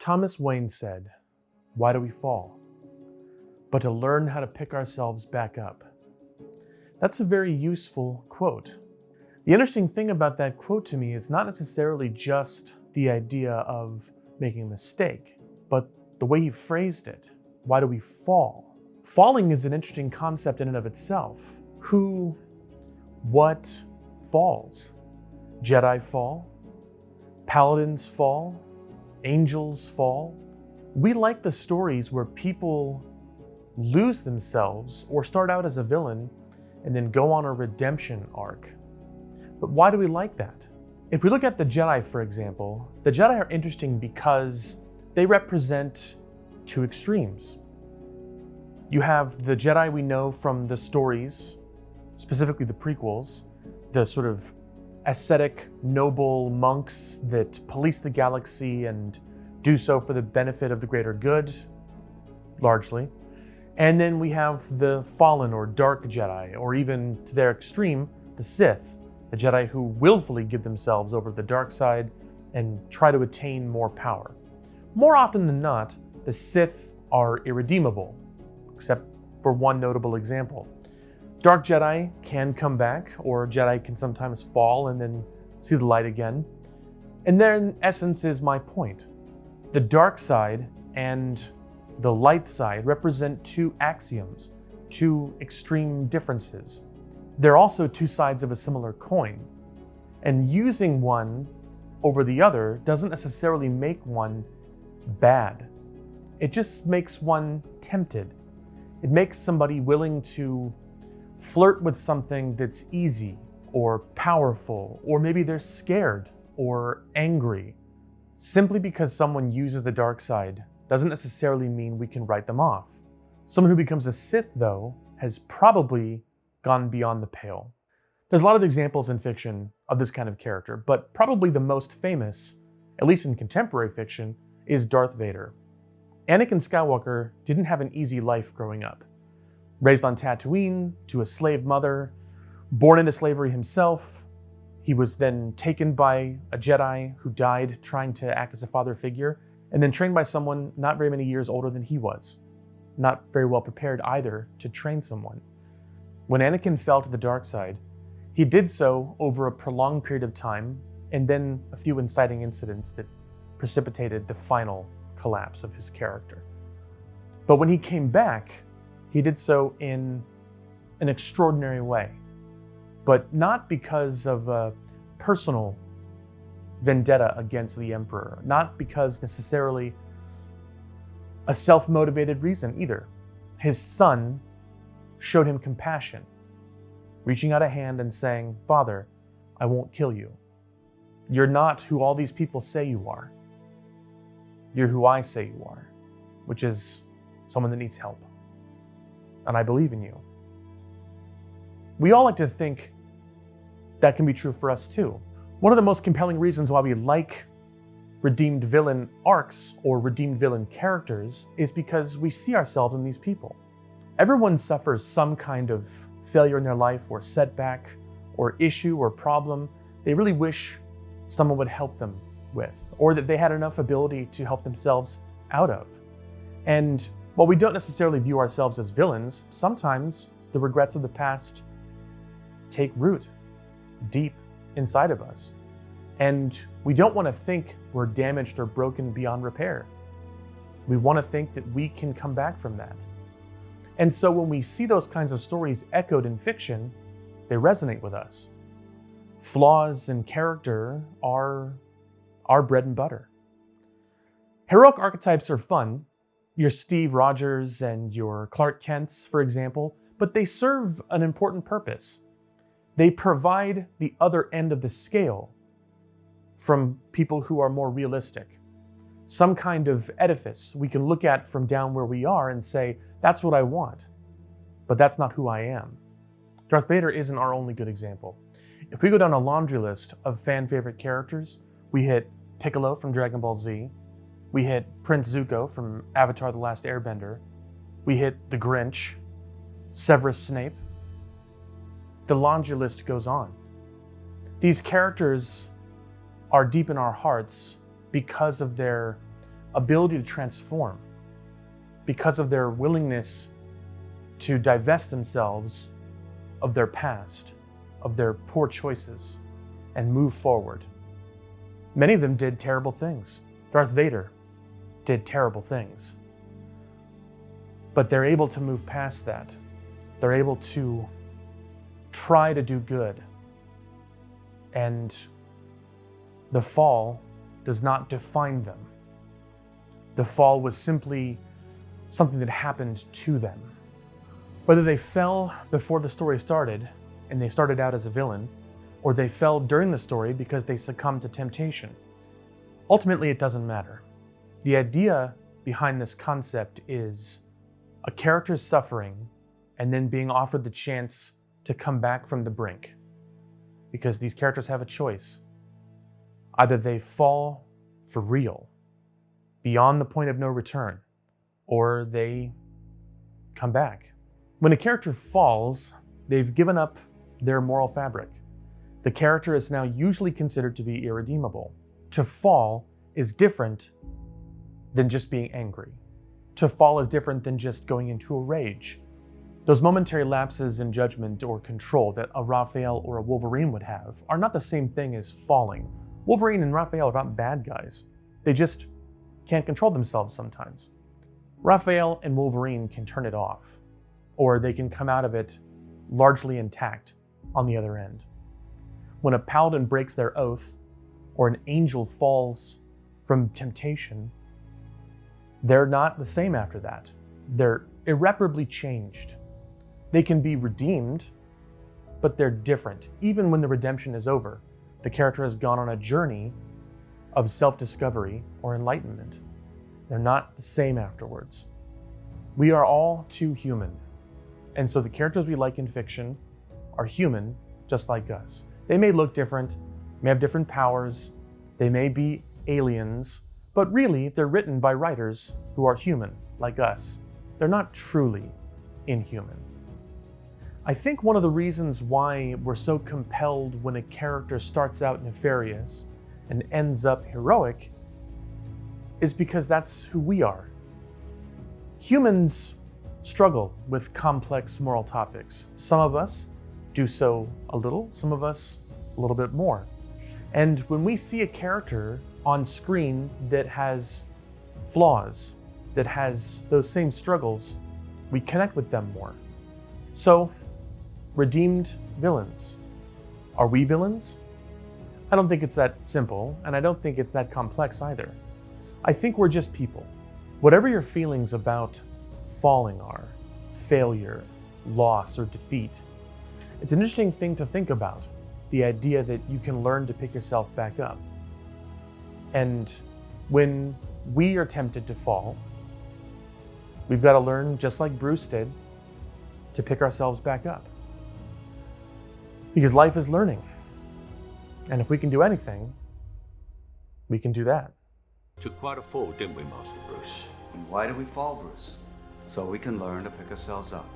Thomas Wayne said, "Why do we fall? But to learn how to pick ourselves back up." That's a very useful quote. The interesting thing about that quote to me is not necessarily just the idea of making a mistake, but the way he phrased it. Why do we fall? Falling is an interesting concept in and of itself. Who, what falls? Jedi fall, paladins fall, angels fall. We like the stories where people lose themselves or start out as a villain and then go on a redemption arc. But why do we like that? If we look at the Jedi, for example, the Jedi are interesting because they represent two extremes. You have the Jedi we know from the stories, specifically the prequels, the sort of ascetic, noble monks that police the galaxy and do so for the benefit of the greater good, largely. And then we have the fallen or dark Jedi, or even to their extreme, the Sith, the Jedi who willfully give themselves over to the dark side and try to attain more power. More often than not, the Sith are irredeemable, except for one notable example. Dark Jedi can come back, or Jedi can sometimes fall and then see the light again. And there, in essence, is my point. The dark side and the light side represent two axioms, two extreme differences. They're also two sides of a similar coin. And using one over the other doesn't necessarily make one bad. It just makes one tempted. It makes somebody willing to flirt with something that's easy or powerful, or maybe they're scared or angry. Simply because someone uses the dark side doesn't necessarily mean we can write them off. Someone who becomes a Sith, though, has probably gone beyond the pale. There's a lot of examples in fiction of this kind of character, but probably the most famous, at least in contemporary fiction, is Darth Vader. Anakin Skywalker didn't have an easy life growing up. Raised on Tatooine, to a slave mother, born into slavery himself. He was then taken by a Jedi who died trying to act as a father figure, and then trained by someone not very many years older than he was. Not very well prepared either to train someone. When Anakin fell to the dark side, he did so over a prolonged period of time, and then a few inciting incidents that precipitated the final collapse of his character. But when he came back, he did so in an extraordinary way, but not because of a personal vendetta against the Emperor, not because necessarily a self-motivated reason either. His son showed him compassion, reaching out a hand and saying, "Father, I won't kill you. You're not who all these people say you are. You're who I say you are, which is someone that needs help. And I believe in you." We all like to think that can be true for us too. One of the most compelling reasons why we like redeemed villain arcs or redeemed villain characters is because we see ourselves in these people. Everyone suffers some kind of failure in their life or setback or issue or problem they really wish someone would help them with, or that they had enough ability to help themselves out of. And while we don't necessarily view ourselves as villains, sometimes the regrets of the past take root deep inside of us. And we don't want to think we're damaged or broken beyond repair. We want to think that we can come back from that. And so when we see those kinds of stories echoed in fiction, they resonate with us. Flaws in character are our bread and butter. Heroic archetypes are fun. Your Steve Rogers and your Clark Kents, for example, but they serve an important purpose. They provide the other end of the scale from people who are more realistic. Some kind of edifice we can look at from down where we are and say, that's what I want, but that's not who I am. Darth Vader isn't our only good example. If we go down a laundry list of fan favorite characters, we hit Piccolo from Dragon Ball Z, we hit Prince Zuko from Avatar: The Last Airbender, we hit the Grinch, Severus Snape. The laundry list goes on. These characters are deep in our hearts because of their ability to transform because of their willingness to divest themselves of their past, of their poor choices, and move forward. Many of them did terrible things. Darth Vader did terrible things. But they're able to move past that. They're able to try to do good. And the fall does not define them. The fall was simply something that happened to them. Whether they fell before the story started and they started out as a villain, or they fell during the story because they succumbed to temptation, ultimately it doesn't matter. The idea behind this concept is a character's suffering and then being offered the chance to come back from the brink. Because these characters have a choice. Either they fall for real, beyond the point of no return, or they come back. When a character falls, they've given up their moral fabric. The character is now usually considered to be irredeemable. To fall is different than just being angry. To fall is different than just going into a rage. Those momentary lapses in judgment or control that a Raphael or a Wolverine would have are not the same thing as falling. Wolverine and Raphael are not bad guys. They just can't control themselves sometimes. Raphael and Wolverine can turn it off, or they can come out of it largely intact on the other end. When a paladin breaks their oath, or an angel falls from temptation, they're not the same after that. They're irreparably changed. They can be redeemed, but they're different. Even when the redemption is over, the character has gone on a journey of self-discovery or enlightenment. They're not the same afterwards. We are all too human. And so the characters we like in fiction are human, just like us. They may look different, may have different powers, they may be aliens, but really they're written by writers who are human, like us. They're not truly inhuman. I think one of the reasons why we're so compelled when a character starts out nefarious and ends up heroic is because that's who we are. Humans struggle with complex moral topics. Some of us do so a little, some of us a little bit more. And when we see a character on screen that has flaws, that has those same struggles, we connect with them more. So, redeemed villains. Are we villains? I don't think it's that simple, and I don't think it's that complex either. I think we're just people. Whatever your feelings about falling are, failure, loss, or defeat, it's an interesting thing to think about, the idea that you can learn to pick yourself back up. And when we are tempted to fall, we've got to learn, just like Bruce did, to pick ourselves back up. Because life is learning. And if we can do anything, we can do that. Took quite a fall, didn't we, Master Bruce? And why do we fall, Bruce? So we can learn to pick ourselves up.